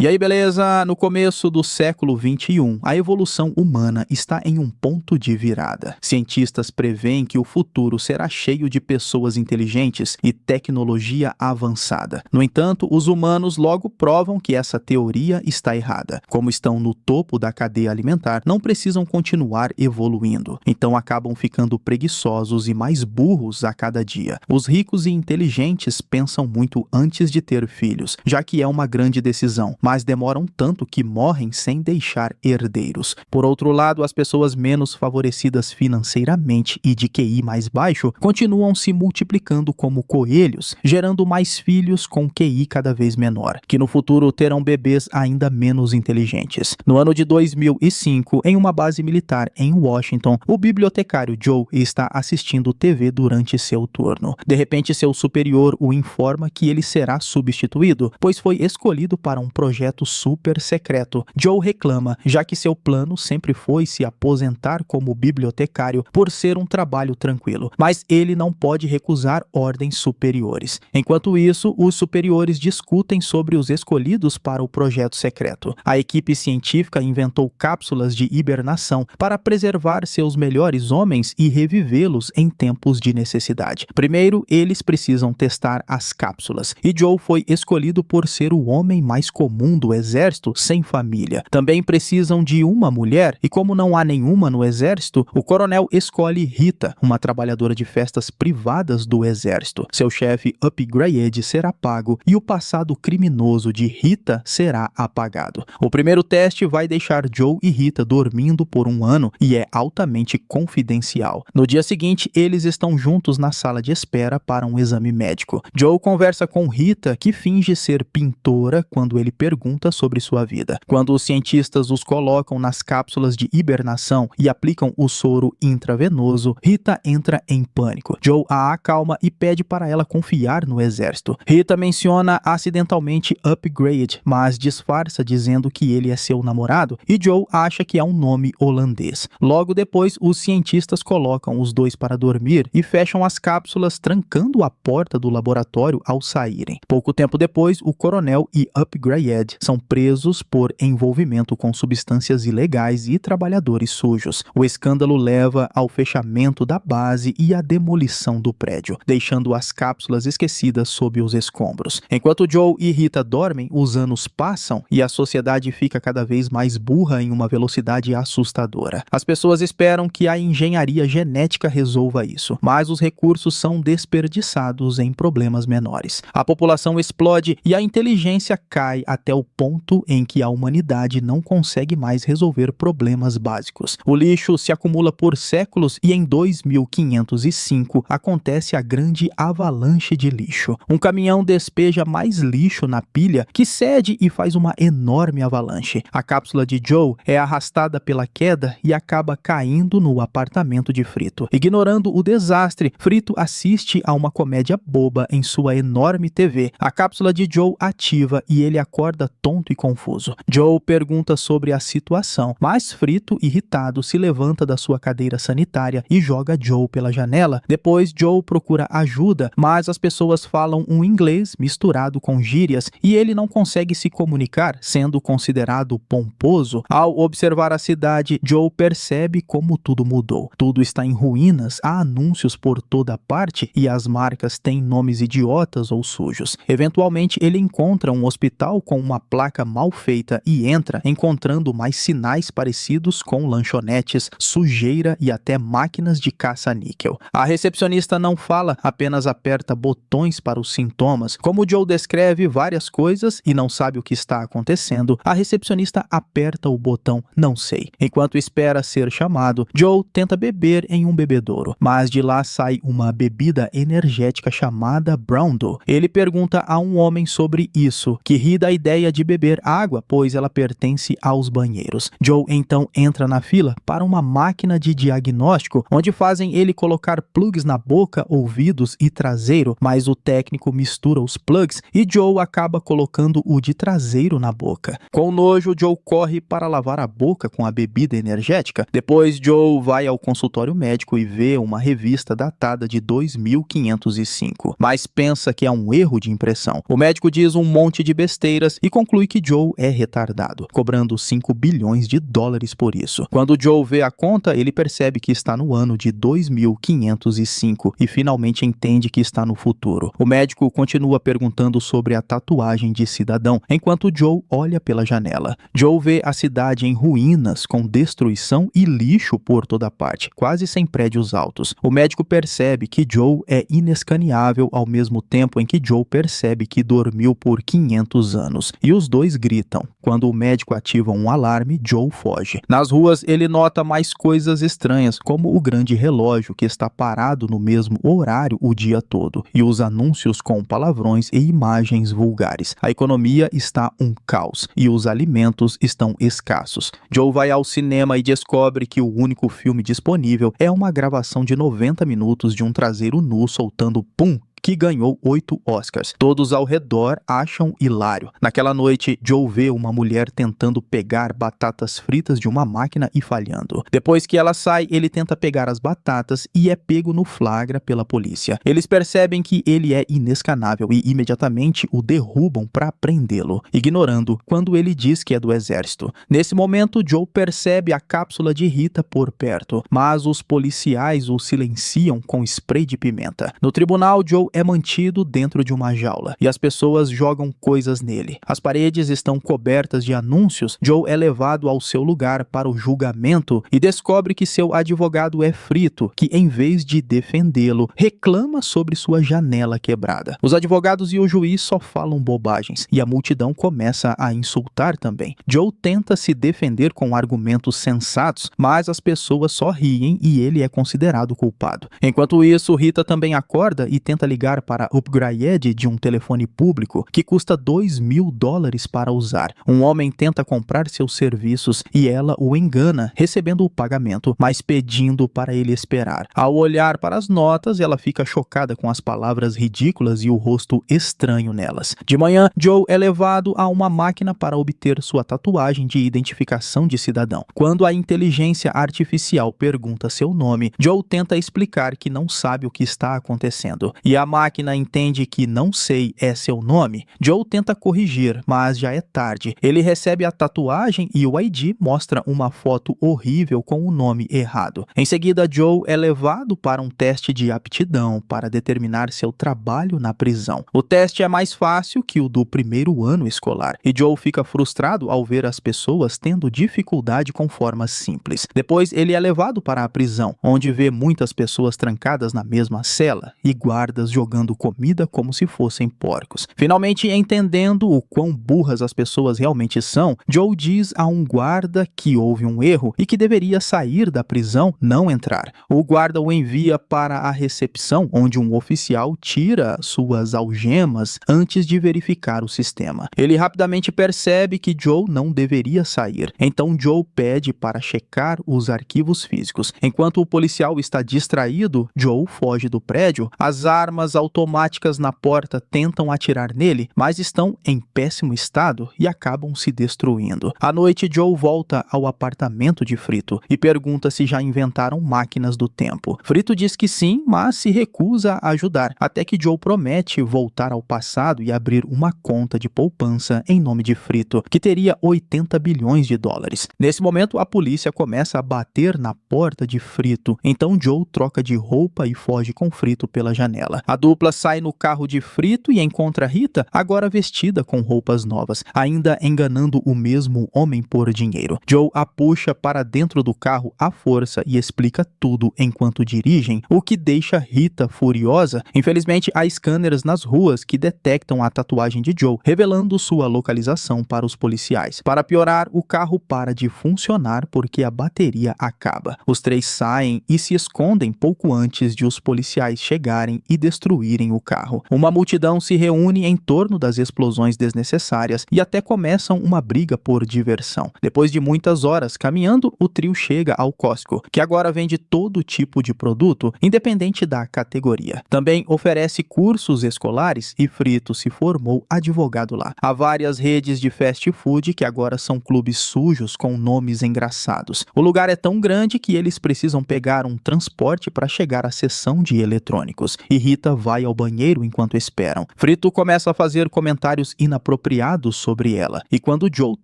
E aí, beleza? No começo do século XXI, a evolução humana está em um ponto de virada. Cientistas preveem que o futuro será cheio de pessoas inteligentes e tecnologia avançada. No entanto, os humanos logo provam que essa teoria está errada. Como estão no topo da cadeia alimentar, não precisam continuar evoluindo. Então acabam ficando preguiçosos e mais burros a cada dia. Os ricos e inteligentes pensam muito antes de ter filhos, já que é uma grande decisão, mas demoram tanto que morrem sem deixar herdeiros. Por outro lado, as pessoas menos favorecidas financeiramente e de QI mais baixo continuam se multiplicando como coelhos, gerando mais filhos com QI cada vez menor, que no futuro terão bebês ainda menos inteligentes. No ano de 2005, em uma base militar em Washington, o bibliotecário Joe está assistindo TV durante seu turno. De repente, seu superior o informa que ele será substituído, pois foi escolhido para um projeto super secreto. Joe reclama, já que seu plano sempre foi se aposentar como bibliotecário por ser um trabalho tranquilo, mas ele não pode recusar ordens superiores. Enquanto isso, os superiores discutem sobre os escolhidos para o projeto secreto. A equipe científica inventou cápsulas de hibernação para preservar seus melhores homens e revivê-los em tempos de necessidade. Primeiro, eles precisam testar as cápsulas, e Joe foi escolhido por ser o homem mais comum do exército sem família. Também precisam de uma mulher, e como não há nenhuma no exército, o coronel escolhe Rita, uma trabalhadora de festas privadas do exército. Seu chefe upgrade será pago e o passado criminoso de Rita será apagado. O primeiro teste vai deixar Joe e Rita dormindo por um ano e é altamente confidencial. No dia seguinte, eles estão juntos na sala de espera para um exame médico. Joe conversa com Rita, que finge ser pintora, quando ele pergunta sobre sua vida. Quando os cientistas os colocam nas cápsulas de hibernação e aplicam o soro intravenoso, Rita entra em pânico. Joe a acalma e pede para ela confiar no exército. Rita menciona acidentalmente Upgrade, mas disfarça dizendo que ele é seu namorado, e Joe acha que é um nome holandês. Logo depois, os cientistas colocam os dois para dormir e fecham as cápsulas, trancando a porta do laboratório ao saírem. Pouco tempo depois, o coronel e Upgrade são presos por envolvimento com substâncias ilegais e trabalhadores sujos. O escândalo leva ao fechamento da base e à demolição do prédio, deixando as cápsulas esquecidas sob os escombros. Enquanto Joe e Rita dormem, os anos passam e a sociedade fica cada vez mais burra em uma velocidade assustadora. As pessoas esperam que a engenharia genética resolva isso, mas os recursos são desperdiçados em problemas menores. A população explode e a inteligência cai até o ponto em que a humanidade não consegue mais resolver problemas básicos. O lixo se acumula por séculos e em 2505 acontece a grande avalanche de lixo. Um caminhão despeja mais lixo na pilha, que cede e faz uma enorme avalanche. A cápsula de Joe é arrastada pela queda e acaba caindo no apartamento de Frito. Ignorando o desastre, Frito assiste a uma comédia boba em sua enorme TV. A cápsula de Joe ativa e ele acorda tonto e confuso. Joe pergunta sobre a situação, mas Frito, irritado, se levanta da sua cadeira sanitária e joga Joe pela janela. Depois, Joe procura ajuda, mas as pessoas falam um inglês misturado com gírias e ele não consegue se comunicar, sendo considerado pomposo. Ao observar a cidade, Joe percebe como tudo mudou. Tudo está em ruínas, há anúncios por toda parte e as marcas têm nomes idiotas ou sujos. Eventualmente, ele encontra um hospital com uma placa mal feita e entra, encontrando mais sinais parecidos com lanchonetes, sujeira e até máquinas de caça-níquel. A recepcionista não fala, apenas aperta botões para os sintomas. Como Joe descreve várias coisas e não sabe o que está acontecendo, a recepcionista aperta o botão "não sei". Enquanto espera ser chamado, Joe tenta beber em um bebedouro, mas de lá sai uma bebida energética chamada Broundo. Ele pergunta a um homem sobre isso, que ri da ideia de beber água, pois ela pertence aos banheiros. Joe então entra na fila para uma máquina de diagnóstico, onde fazem ele colocar plugs na boca, ouvidos e traseiro, mas o técnico mistura os plugs e Joe acaba colocando o de traseiro na boca. Com nojo, Joe corre para lavar a boca com a bebida energética. Depois, Joe vai ao consultório médico e vê uma revista datada de 2505, mas pensa que é um erro de impressão. O médico diz um monte de besteiras e conclui que Joe é retardado, cobrando 5 bilhões de dólares por isso. Quando Joe vê a conta, ele percebe que está no ano de 2505 e finalmente entende que está no futuro. O médico continua perguntando sobre a tatuagem de cidadão, enquanto Joe olha pela janela. Joe vê a cidade em ruínas, com destruição e lixo por toda parte, quase sem prédios altos. O médico percebe que Joe é inescaneável ao mesmo tempo em que Joe percebe que dormiu por 500 anos. E os dois gritam. Quando o médico ativa um alarme, Joe foge. Nas ruas, ele nota mais coisas estranhas, como o grande relógio que está parado no mesmo horário o dia todo, e os anúncios com palavrões e imagens vulgares. A economia está um caos e os alimentos estão escassos. Joe vai ao cinema e descobre que o único filme disponível é uma gravação de 90 minutos de um traseiro nu soltando pum, que ganhou 8 Oscars. Todos ao redor acham hilário. Naquela noite, Joe vê uma mulher tentando pegar batatas fritas de uma máquina e falhando. Depois que ela sai, ele tenta pegar as batatas e é pego no flagra pela polícia. Eles percebem que ele é inescanável e imediatamente o derrubam para prendê-lo, ignorando quando ele diz que é do exército. Nesse momento, Joe percebe a cápsula de Rita por perto, mas os policiais o silenciam com spray de pimenta. No tribunal, Joe é mantido dentro de uma jaula e as pessoas jogam coisas nele. As paredes estão cobertas de anúncios. Joe é levado ao seu lugar para o julgamento e descobre que seu advogado é Frito, que em vez de defendê-lo, reclama sobre sua janela quebrada. Os advogados e o juiz só falam bobagens e a multidão começa a insultar também. Joe tenta se defender com argumentos sensatos, mas as pessoas só riem e ele é considerado culpado. Enquanto isso, Rita também acorda e tenta ligar para upgrade de um telefone público que custa $2.000 para usar. Um homem tenta comprar seus serviços e ela o engana, recebendo o pagamento, mas pedindo para ele esperar. Ao olhar para as notas, ela fica chocada com as palavras ridículas e o rosto estranho nelas. De manhã, Joe é levado a uma máquina para obter sua tatuagem de identificação de cidadão. Quando a inteligência artificial pergunta seu nome, Joe tenta explicar que não sabe o que está acontecendo. E a máquina entende que não sei é seu nome. Joe tenta corrigir, mas já é tarde. Ele recebe a tatuagem e o ID mostra uma foto horrível com o nome errado. Em seguida, Joe é levado para um teste de aptidão para determinar seu trabalho na prisão. O teste é mais fácil que o do primeiro ano escolar, e Joe fica frustrado ao ver as pessoas tendo dificuldade com formas simples. Depois, ele é levado para a prisão, onde vê muitas pessoas trancadas na mesma cela e guardas jogando comida como se fossem porcos. Finalmente, entendendo o quão burras as pessoas realmente são, Joe diz a um guarda que houve um erro e que deveria sair da prisão, não entrar. O guarda o envia para a recepção, onde um oficial tira suas algemas antes de verificar o sistema. Ele rapidamente percebe que Joe não deveria sair. Então Joe pede para checar os arquivos físicos. Enquanto o policial está distraído, Joe foge do prédio. As armas automáticas na porta tentam atirar nele, mas estão em péssimo estado e acabam se destruindo. À noite, Joe volta ao apartamento de Frito e pergunta se já inventaram máquinas do tempo. Frito diz que sim, mas se recusa a ajudar, até que Joe promete voltar ao passado e abrir uma conta de poupança em nome de Frito, que teria 80 bilhões de dólares. Nesse momento, a polícia começa a bater na porta de Frito, então Joe troca de roupa e foge com Frito pela janela. A dupla sai no carro de Frito e encontra Rita, agora vestida com roupas novas, ainda enganando o mesmo homem por dinheiro. Joe a puxa para dentro do carro à força e explica tudo enquanto dirigem, o que deixa Rita furiosa. Infelizmente, há scanners nas ruas que detectam a tatuagem de Joe, revelando sua localização para os policiais. Para piorar, o carro para de funcionar porque a bateria acaba. Os três saem e se escondem pouco antes de os policiais chegarem e destruírem o carro. Uma multidão se reúne em torno das explosões desnecessárias e até começam uma briga por diversão. Depois de muitas horas caminhando, o trio chega ao Costco, que agora vende todo tipo de produto, independente da categoria. Também oferece cursos escolares e Frito se formou advogado lá. Há várias redes de fast food que agora são clubes sujos com nomes engraçados. O lugar é tão grande que eles precisam pegar um transporte para chegar à seção de eletrônicos. E Rita Rita vai ao banheiro enquanto esperam. Frito começa a fazer comentários inapropriados sobre ela, e quando Joe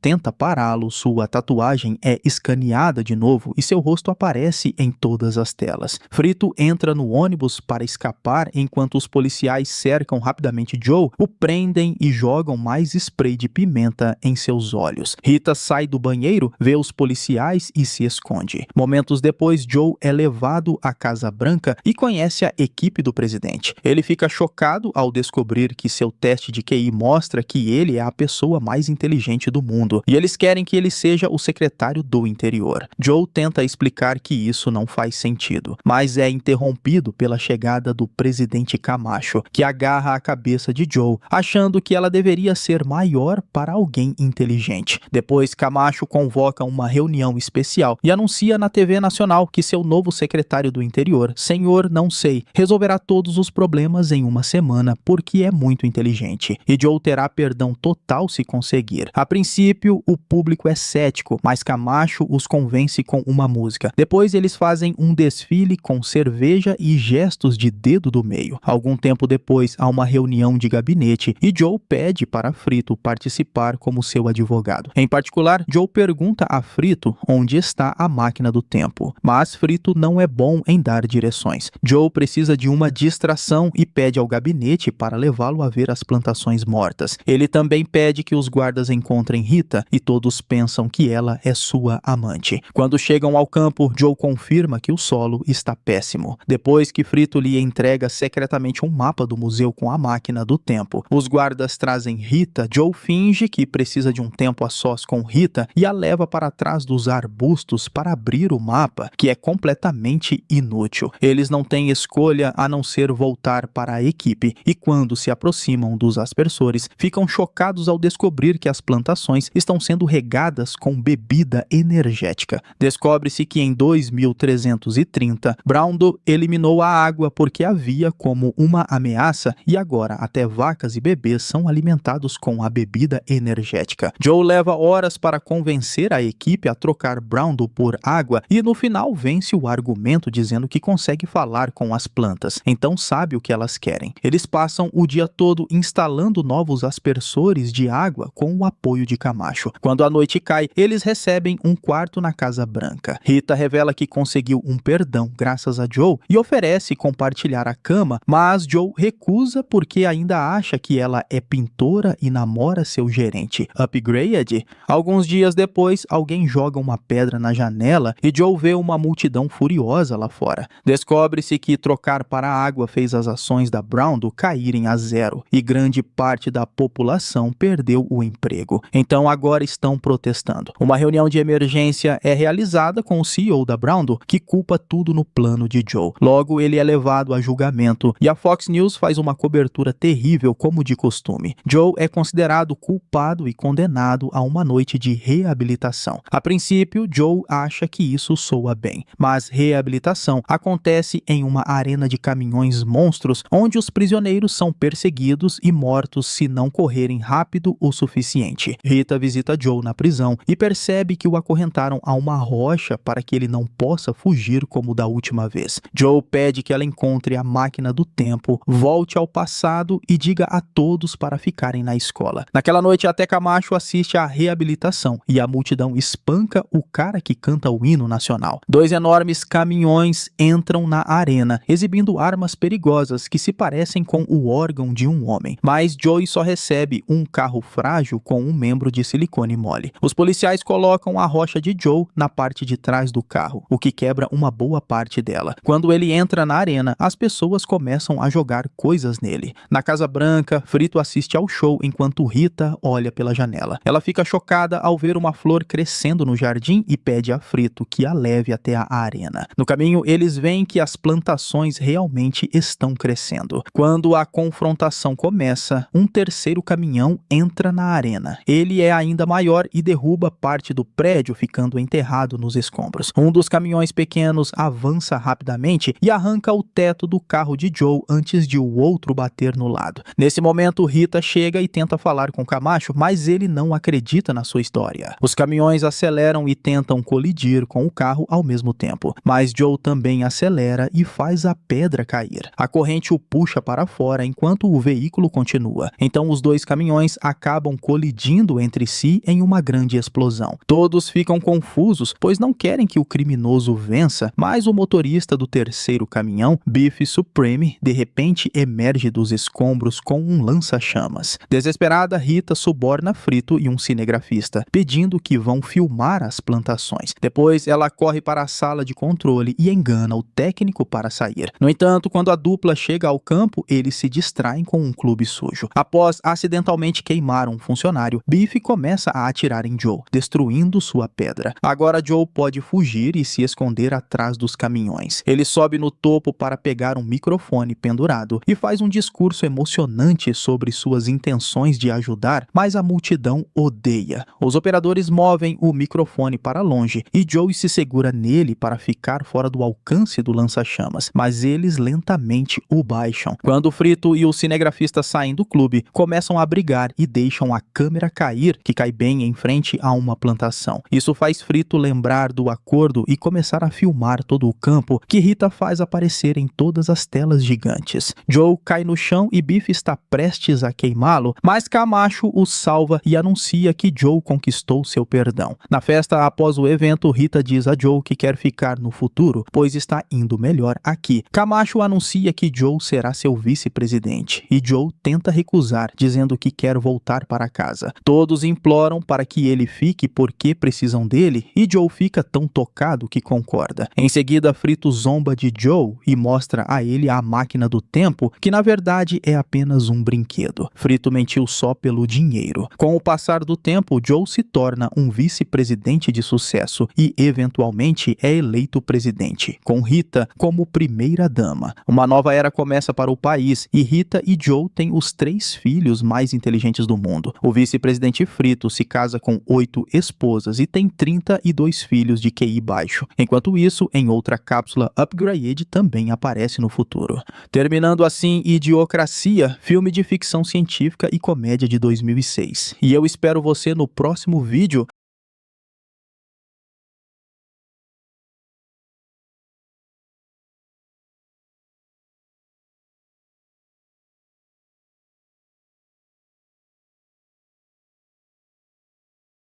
tenta pará-lo, sua tatuagem é escaneada de novo e seu rosto aparece em todas as telas. Frito entra no ônibus para escapar enquanto os policiais cercam rapidamente Joe, o prendem e jogam mais spray de pimenta em seus olhos. Rita sai do banheiro, vê os policiais e se esconde. Momentos depois, Joe é levado à Casa Branca e conhece a equipe do presidente. Ele fica chocado ao descobrir que seu teste de QI mostra que ele é a pessoa mais inteligente do mundo, e eles querem que ele seja o secretário do interior. Joe tenta explicar que isso não faz sentido, mas é interrompido pela chegada do presidente Camacho, que agarra a cabeça de Joe, achando que ela deveria ser maior para alguém inteligente. Depois, Camacho convoca uma reunião especial e anuncia na TV nacional que seu novo secretário do interior, Senhor Não Sei, resolverá todos os problemas em uma semana porque é muito inteligente, e Joe terá perdão total se conseguir. A princípio, o público é cético, mas Camacho os convence com uma música. Depois, eles fazem um desfile com cerveja e gestos de dedo do meio. Algum tempo depois, há uma reunião de gabinete e Joe pede para Frito participar como seu advogado. Em particular, Joe pergunta a Frito onde está a máquina do tempo, mas Frito não é bom em dar direções. Joe precisa de uma distração e pede ao gabinete para levá-lo a ver as plantações mortas. Ele também pede que os guardas encontrem Rita e todos pensam que ela é sua amante. Quando chegam ao campo, Joe confirma que o solo está péssimo. Depois que Frito lhe entrega secretamente um mapa do museu com a máquina do tempo, os guardas trazem Rita. Joe finge que precisa de um tempo a sós com Rita e a leva para trás dos arbustos para abrir o mapa, que é completamente inútil. Eles não têm escolha a não ser voltar para a equipe, e quando se aproximam dos aspersores, ficam chocados ao descobrir que as plantações estão sendo regadas com bebida energética. Descobre-se que em 2330, Browndow eliminou a água porque a via como uma ameaça, e agora até vacas e bebês são alimentados com a bebida energética. Joe leva horas para convencer a equipe a trocar Browndow por água e no final vence o argumento dizendo que consegue falar com as plantas, então sabe o que elas querem. Eles passam o dia todo instalando novos aspersores de água com o apoio de Camacho. Quando a noite cai, eles recebem um quarto na Casa Branca. Rita revela que conseguiu um perdão graças a Joe e oferece compartilhar a cama, mas Joe recusa porque ainda acha que ela é pintora e namora seu gerente Upgrade. Alguns dias depois, alguém joga uma pedra na janela e Joe vê uma multidão furiosa lá fora. Descobre-se que trocar para a água fez as ações da Browndow caírem a zero e grande parte da população perdeu o emprego. Então agora estão protestando. Uma reunião de emergência é realizada com o CEO da Browndow, que culpa tudo no plano de Joe. Logo, ele é levado a julgamento e a Fox News faz uma cobertura terrível como de costume. Joe é considerado culpado e condenado a uma noite de reabilitação. A princípio, Joe acha que isso soa bem, mas reabilitação acontece em uma arena de caminhões monstros onde os prisioneiros são perseguidos e mortos se não correrem rápido o suficiente. Rita visita Joe na prisão e percebe que o acorrentaram a uma rocha para que ele não possa fugir como da última vez. Joe pede que ela encontre a máquina do tempo, volte ao passado e diga a todos para ficarem na escola. Naquela noite, até Camacho assiste à reabilitação e a multidão espanca o cara que canta o hino nacional. 2 enormes caminhões entram na arena, exibindo armas perigosas que se parecem com o órgão de um homem. Mas Joey só recebe um carro frágil com um membro de silicone mole. Os policiais colocam a rocha de Joe na parte de trás do carro, o que quebra uma boa parte dela. Quando ele entra na arena, as pessoas começam a jogar coisas nele. Na Casa Branca, Frito assiste ao show enquanto Rita olha pela janela. Ela fica chocada ao ver uma flor crescendo no jardim e pede a Frito que a leve até a arena. No caminho, eles veem que as plantações realmente estão crescendo. Quando a confrontação começa, um terceiro caminhão entra na arena. Ele é ainda maior e derruba parte do prédio, ficando enterrado nos escombros. Um dos caminhões pequenos avança rapidamente e arranca o teto do carro de Joe antes de o outro bater no lado. Nesse momento, Rita chega e tenta falar com Camacho, mas ele não acredita na sua história. Os caminhões aceleram e tentam colidir com o carro ao mesmo tempo, mas Joe também acelera e faz a pedra cair. A corrente o puxa para fora enquanto o veículo continua. Então os dois caminhões acabam colidindo entre si em uma grande explosão. Todos ficam confusos, pois não querem que o criminoso vença, mas o motorista do terceiro caminhão, Beef Supreme, de repente emerge dos escombros com um lança-chamas. Desesperada, Rita suborna Frito e um cinegrafista, pedindo que vão filmar as plantações. Depois, ela corre para a sala de controle e engana o técnico para sair. No entanto, quando a dupla chega ao campo, eles se distraem com um clube sujo. Após acidentalmente queimar um funcionário, Beef começa a atirar em Joe, destruindo sua pedra. Agora Joe pode fugir e se esconder atrás dos caminhões. Ele sobe no topo para pegar um microfone pendurado e faz um discurso emocionante sobre suas intenções de ajudar, mas a multidão odeia. Os operadores movem o microfone para longe e Joe se segura nele para ficar fora do alcance do lança-chamas, mas eles lentamente o baixam. Quando Frito e o cinegrafista saem do clube, começam a brigar e deixam a câmera cair, que cai bem em frente a uma plantação. Isso faz Frito lembrar do acordo e começar a filmar todo o campo, que Rita faz aparecer em todas as telas gigantes. Joe cai no chão e Beef está prestes a queimá-lo, mas Camacho o salva e anuncia que Joe conquistou seu perdão. Na festa após o evento, Rita diz a Joe que quer ficar no futuro, pois está indo melhor aqui. Camacho anuncia que Joe será seu vice-presidente e Joe tenta recusar, dizendo que quer voltar para casa. Todos imploram para que ele fique porque precisam dele e Joe fica tão tocado que concorda. Em seguida, Frito zomba de Joe e mostra a ele a máquina do tempo, que na verdade é apenas um brinquedo. Frito mentiu só pelo dinheiro. Com o passar do tempo, Joe se torna um vice-presidente de sucesso e, eventualmente, é eleito presidente, com Rita como primeira-dama. Uma nova era começa para o país e Rita e Joe têm os 3 filhos mais inteligentes do mundo. O vice-presidente Frito se casa com 8 esposas e tem 32 filhos de QI baixo. Enquanto isso, em outra cápsula, Upgrade também aparece no futuro. Terminando assim Idiocracia, filme de ficção científica e comédia de 2006. E eu espero você no próximo vídeo